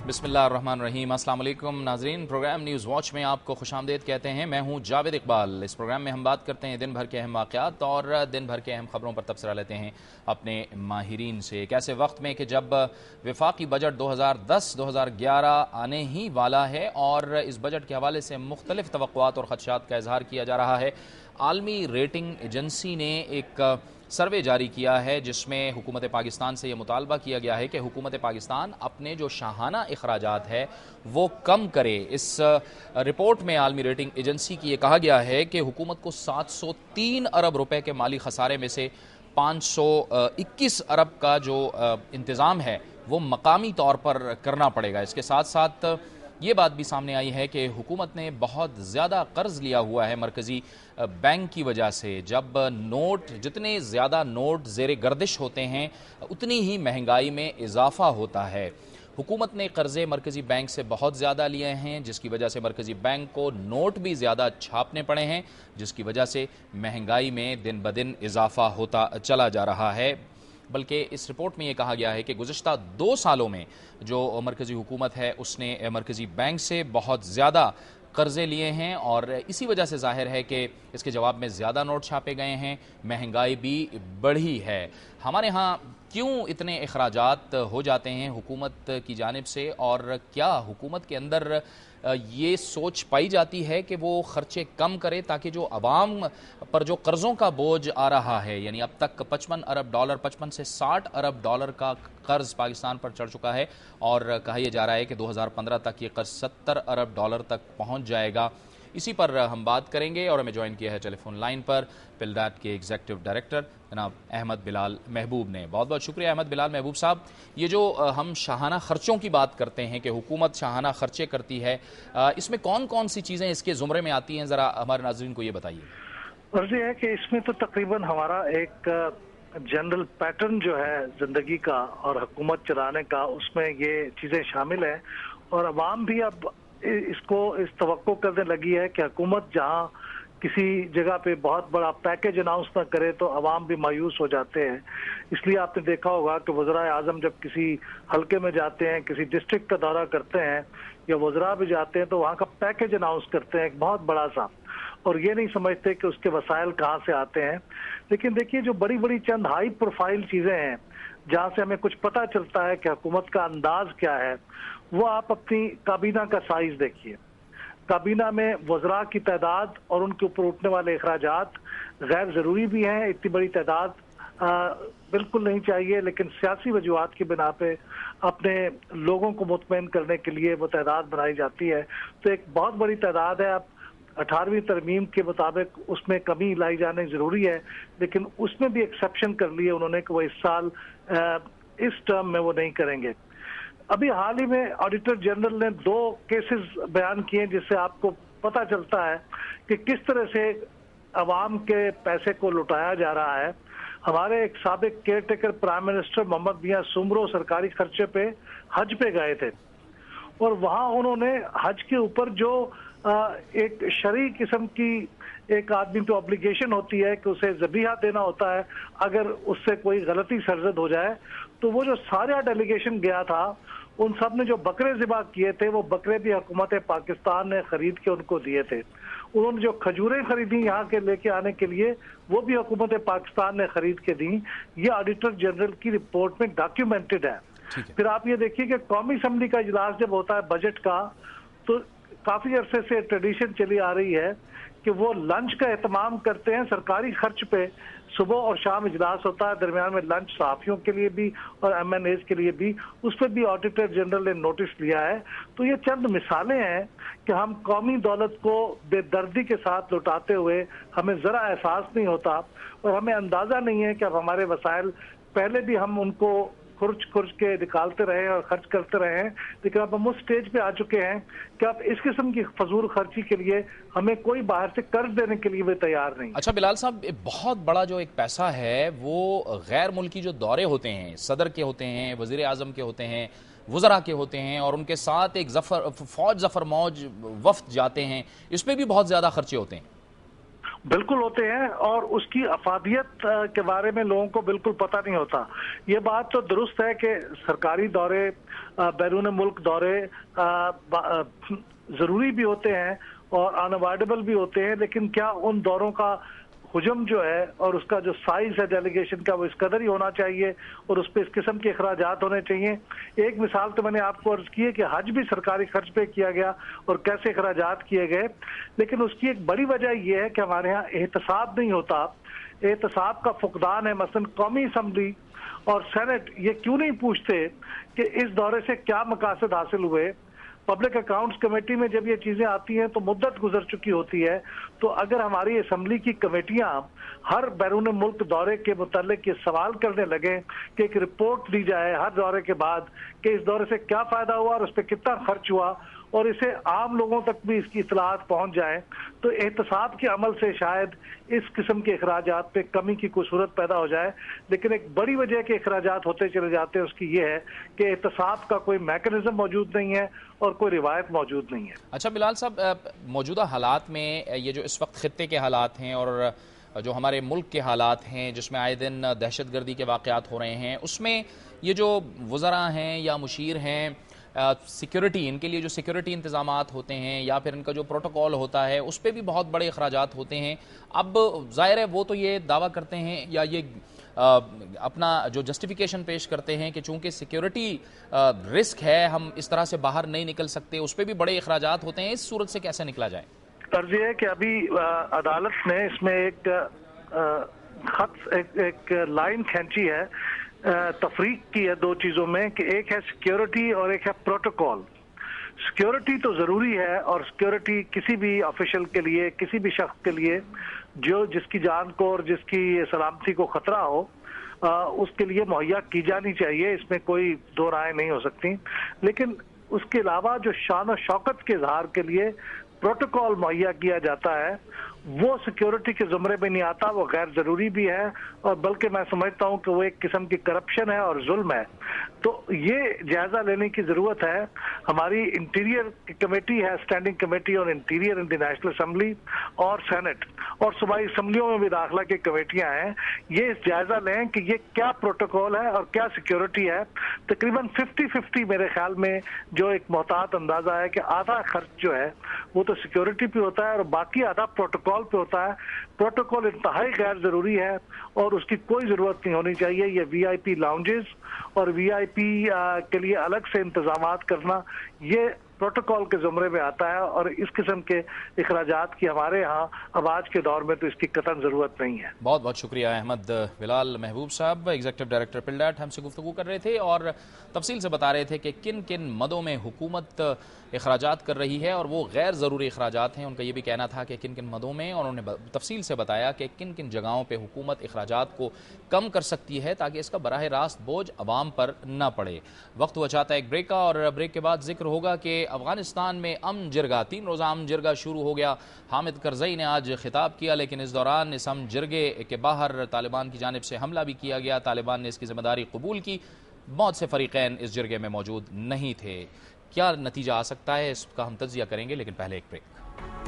बिस्मिल्लाहिर्रहमानिर्रहीम। अस्सलाम वालेकुम नाज़रीन, प्रोग्राम न्यूज़ वॉच में आपको खुशामदीद कहते हैं। मैं हूं जावेद इकबाल। इस प्रोग्राम में हम बात करते हैं दिन भर के अहम वाक़यात और दिन भर के अहम ख़बरों पर तबसरा लेते हैं अपने माहिरीन से। एक ऐसे वक्त में कि जब वफाकी बजट 2010-2011 आने ही वाला है और इस बजट के हवाले से मुख्तलिफ तवक्कुआत और ख़दशात का इजहार किया जा रहा है, आलमी रेटिंग एजेंसी ने एक सर्वे जारी किया है जिसमें हुकूमत पाकिस्तान से ये मुतालबा किया गया है कि हुकूमत पाकिस्तान अपने जो शाहाना अखराजात है वो कम करे। इस रिपोर्ट में आलमी रेटिंग एजेंसी की ये कहा गया है कि हुकूमत को 703 अरब रुपए के माली खसारे में से 521 अरब का जो इंतज़ाम है वो मकामी तौर पर करना पड़ेगा। इसके साथ साथ ये बात भी सामने आई है कि हुकूमत ने बहुत ज़्यादा कर्ज लिया हुआ है मरकज़ी बैंक की वजह से। जब जितने ज़्यादा नोट ज़ेरे गर्दिश होते हैं उतनी ही महंगाई में इजाफ़ा होता है। हुकूमत ने कर्ज़े मरकज़ी बैंक से बहुत ज़्यादा लिए हैं जिसकी वजह से मरकज़ी बैंक को नोट भी ज़्यादा छापने पड़े हैं, जिसकी वजह से महंगाई में दिन ब दिन इजाफ़ा होता चला जा रहा है। बल्कि इस रिपोर्ट में ये कहा गया है कि गुज़िश्ता 2 सालों में जो मरकज़ी हुकूमत है उसने मरकज़ी बैंक से बहुत ज़्यादा कर्ज़े लिए हैं और इसी वजह से ज़ाहिर है कि इसके जवाब में ज़्यादा नोट छापे गए हैं, महंगाई भी बढ़ी है। हमारे यहाँ क्यों इतने अखराजात हो जाते हैं हुकूमत की जानिब से और क्या हुकूमत के अंदर ये सोच पाई जाती है कि वो ख़र्चे कम करे ताकि जो अवाम पर जो कर्ज़ों का बोझ आ रहा है, यानी अब तक 55 अरब डॉलर 55 से 60 अरब डॉलर का कर्ज़ पाकिस्तान पर चढ़ चुका है और कहा यह जा रहा है कि 2015 तक ये कर्ज़ 70 अरब डॉलर तक पहुँच जाएगा। इसी पर हम बात करेंगे और हमें ज्वाइन किया है टेलीफोन लाइन पर पिलडाट के एग्जीक्यूटिव डायरेक्टर जनाब अहमद बिलाल महबूब ने। बहुत बहुत शुक्रिया अहमद बिलाल महबूब साहब। ये जो हम शाहाना ख़र्चों की बात करते हैं कि हुकूमत शाहाना ख़र्चे करती है, इसमें कौन कौन सी चीज़ें इसके ज़ुमरे में आती हैं, ज़रा हमारे नाज़रीन को ये बताइए। अर्ज़ है कि इसमें तो तकरीबन हमारा एक जनरल पैटर्न जो है ज़िंदगी का और हुकूमत चलाने का, उसमें ये चीज़ें शामिल हैं और अवाम भी अब इसको इस तवक्को करने लगी है कि हुकूमत जहाँ किसी जगह पे बहुत बड़ा पैकेज अनाउंस ना करे तो अवाम भी मायूस हो जाते हैं। इसलिए आपने देखा होगा कि वज़राए आज़म जब किसी हल्के में जाते हैं, किसी डिस्ट्रिक्ट का दौरा करते हैं या वज़रा भी जाते हैं तो वहाँ का पैकेज अनाउंस करते हैं एक बहुत बड़ा सा, और ये नहीं समझते कि उसके वसाइल कहाँ से आते हैं। लेकिन देखिए जो बड़ी बड़ी चंद हाई प्रोफाइल चीज़ें हैं जहाँ से हमें कुछ पता चलता है कि हुकूमत का अंदाज क्या है, वो आप अपनी काबीना का साइज देखिए। काबीना में वज़रा की तादाद और उनके ऊपर उठने वाले अखराजात गैर ज़रूरी भी हैं, इतनी बड़ी तादाद बिल्कुल नहीं चाहिए, लेकिन सियासी वजूहात की बिना पे अपने लोगों को मुतमईन करने के लिए वो तादाद बनाई जाती है। तो एक बहुत बड़ी तादाद है। अब 18वीं तरमीम के मुताबिक उसमें कमी लाई जानी ज़रूरी है, लेकिन उसमें भी एक्सेप्शन कर लिए उन्होंने कि वो इस साल इस टर्म में वो नहीं करेंगे। अभी हाल ही में ऑडिटर जनरल ने 2 केसेस बयान किए जिससे आपको पता चलता है कि किस तरह से अवाम के पैसे को लुटाया जा रहा है। हमारे एक साबिक caretaker prime minister Mohammad Mian Soomro सरकारी खर्चे पे हज पे गए थे और वहां उन्होंने हज के ऊपर जो एक शरई किस्म की एक आदमी पे ऑब्लिगेशन होती है कि उसे ज़बीहा देना होता है अगर उससे कोई गलती सरजद हो जाए, तो वो जो सारा डेलीगेशन गया था उन सब ने जो बकरे ज़िबा किए थे वो बकरे भी हुकूमत पाकिस्तान ने खरीद के उनको दिए थे। उन्होंने जो खजूरें खरीदी यहाँ के लेके आने के लिए वो भी हुकूमत पाकिस्तान ने खरीद के दी। ये ऑडिटर जनरल की रिपोर्ट में डॉक्यूमेंटेड है। फिर आप ये देखिए कि कौमी असम्बली का इजलास जब होता है बजट का, तो काफी अरसे से ट्रेडिशन चली आ रही है कि वो लंच का एहतमाम करते हैं। सरकारी खर्च पे सुबह और शाम इजलास होता है, दरमियान में लंच सहाफ़ियों के लिए भी और MNAs के लिए भी, उस पर भी ऑडिटर जनरल ने नोटिस लिया है। तो ये चंद मिसालें हैं कि हम कौमी दौलत को बेदर्दी के साथ लुटाते हुए हमें ज़रा एहसास नहीं होता और हमें अंदाज़ा नहीं है कि अब हमारे वसाइल पहले भी हम उनको खुर्च के निकालते रहे और खर्च करते रहे हैं, लेकिन अब हम उस स्टेज पे आ चुके हैं कि अब इस किस्म की फजूल खर्ची के लिए हमें कोई बाहर से कर्ज देने के लिए भी तैयार नहीं। अच्छा बिलाल साहब, बहुत बड़ा जो एक पैसा है वो गैर मुल्की जो दौरे होते हैं, सदर के होते हैं, वजीर आजम के होते हैं, वज़रा के होते हैं और उनके साथ एक फौज जफर मौज वफ्द जाते हैं, इसमें भी बहुत ज़्यादा खर्चे होते हैं। बिल्कुल होते हैं और उसकी अफादियत के बारे में लोगों को बिल्कुल पता नहीं होता। ये बात तो दुरुस्त है कि सरकारी दौरे, बैरून मुल्क दौरे जरूरी भी होते हैं और अनअवॉइडेबल भी होते हैं, लेकिन क्या उन दौरों का हुजम जो है और उसका जो साइज है डेलीगेशन का वो इस कदर ही होना चाहिए और उस पर इस किस्म के अखराजात होने चाहिए। एक मिसाल तो मैंने आपको अर्ज की है कि हज भी सरकारी खर्च पे किया गया और कैसे अखराजात किए गए, लेकिन उसकी एक बड़ी वजह यह है कि हमारे यहाँ एहतसाब नहीं होता, एहतसाब का फुकदान है। मसलन कौमी असम्बली और सेनेट ये क्यों नहीं पूछते कि इस दौरे से क्या मकासद हासिल हुए। पब्लिक अकाउंट्स कमेटी में जब ये चीजें आती हैं तो मुद्दत गुजर चुकी होती है, तो अगर हमारी असम्बली की कमेटियां हर बैरून मुल्क दौरे के मुतालिक ये सवाल करने लगे कि एक रिपोर्ट दी जाए हर दौरे के बाद कि इस दौरे से क्या फायदा हुआ और उस पर कितना खर्च हुआ और इसे आम लोगों तक भी इसकी इतलात पहुंच जाए, तो एहतसाब के अमल से शायद इस किस्म के अखराजात पे कमी की कोई सूरत पैदा हो जाए। लेकिन एक बड़ी वजह के अखराजात होते चले जाते हैं उसकी ये है कि एहतसाब का कोई मैकेनिज्म मौजूद नहीं है और कोई रिवायत मौजूद नहीं है। अच्छा बिलाल साहब, मौजूदा हालात में ये जो इस वक्त खित्ते के हालात हैं और जो हमारे मुल्क के हालात हैं जिसमें आए दिन दहशतगर्दी के वाक़यात हो रहे हैं, उसमें ये जो वज़रा हैं या मुशीर हैं, सिक्योरिटी, इनके लिए जो सिक्योरिटी इंतज़ामात होते हैं या फिर इनका जो प्रोटोकॉल होता है उस पर भी बहुत बड़े अखराजात होते हैं। अब ज़ाहिर है वो तो ये दावा करते हैं या ये अपना जो जस्टिफिकेशन पेश करते हैं कि चूंकि सिक्योरिटी रिस्क है हम इस तरह से बाहर नहीं निकल सकते, उस पर भी बड़े अखराजात होते हैं। इस सूरत से कैसे निकला जाए? तर्ज है कि अभी अदालत ने इसमें एक लाइन खींची है, तफरीक की है दो चीजों में कि एक है सिक्योरिटी और एक है प्रोटोकॉल। सिक्योरिटी तो जरूरी है और सिक्योरिटी किसी भी ऑफिशियल के लिए, किसी भी शख्स के लिए जो जिसकी जान को और जिसकी सलामती को खतरा हो उसके लिए मुहैया की जानी चाहिए, इसमें कोई दो राय नहीं हो सकती। लेकिन उसके अलावा जो शान और शौकत के इजहार के लिए प्रोटोकॉल मुहैया किया जाता है वो सिक्योरिटी के जुमरे में नहीं आता, वो गैर जरूरी भी है और बल्कि मैं समझता हूं कि वो एक किस्म की करप्शन है और जुल्म है। तो ये जायजा लेने की जरूरत है। हमारी इंटीरियर कमेटी है, standing committee on interior in the national assembly और सेनेट और सूबाई असम्बलियों में भी दाखिला की कमेटियां हैं, ये जायजा लें कि ये क्या प्रोटोकॉल है और क्या सिक्योरिटी है। तकरीबन 50-50 मेरे ख्याल में जो एक मोहतात अंदाजा है कि आधा खर्च जो है वो तो सिक्योरिटी पे होता है और बाकी आधा प्रोटोकॉल पे होता है। प्रोटोकॉल इंतहाई गैर जरूरी है और उसकी कोई जरूरत नहीं होनी चाहिए। ये वीआईपी लाउंजेस और वीआईपी के लिए अलग से इंतजामात करना ये प्रोटोकॉल के जुमरे में आता है और इस किस्म के इखराजात की हमारे यहाँ अब आज के दौर में तो इसकी कतई जरूरत नहीं है। बहुत बहुत शुक्रिया अहमद बिलाल महबूब साहब, एग्जीक्यूटिव डायरेक्टर पिलडाट, हमसे गुफ्तगू कर रहे थे और तफसील से बता रहे थे कि किन किन मदों में हुकूमत अखराजात कर रही है और वो गैर ज़रूरी अखराजात हैं। उनका ये भी कहना था कि किन किन मदों में, और उन्होंने तफसील से बताया कि किन किन जगहों पर हुकूमत अखराजात को कम कर सकती है ताकि इसका बराह रास्त बोझ अवाम पर न पड़े। वक्त हुआ चाहता है एक ब्रेक का और ब्रेक के बाद जिक्र होगा कि अफगानिस्तान में अमन जिरगा, 3 रोज़ा अमन जिरगा शुरू हो गया। हामिद करज़ई ने आज खिताब किया, लेकिन इस दौरान इस अमन जिरगे के बाहर तालिबान की जानिब से हमला भी किया गया। तालिबान ने इसकी जिम्मेदारी कबूल की। बहुत से फरीक़ैन इस जिरगे में मौजूद नहीं थे। क्या नतीजा आ सकता है इसका हम तज्ज़िया करेंगे, लेकिन पहले एक ब्रेक।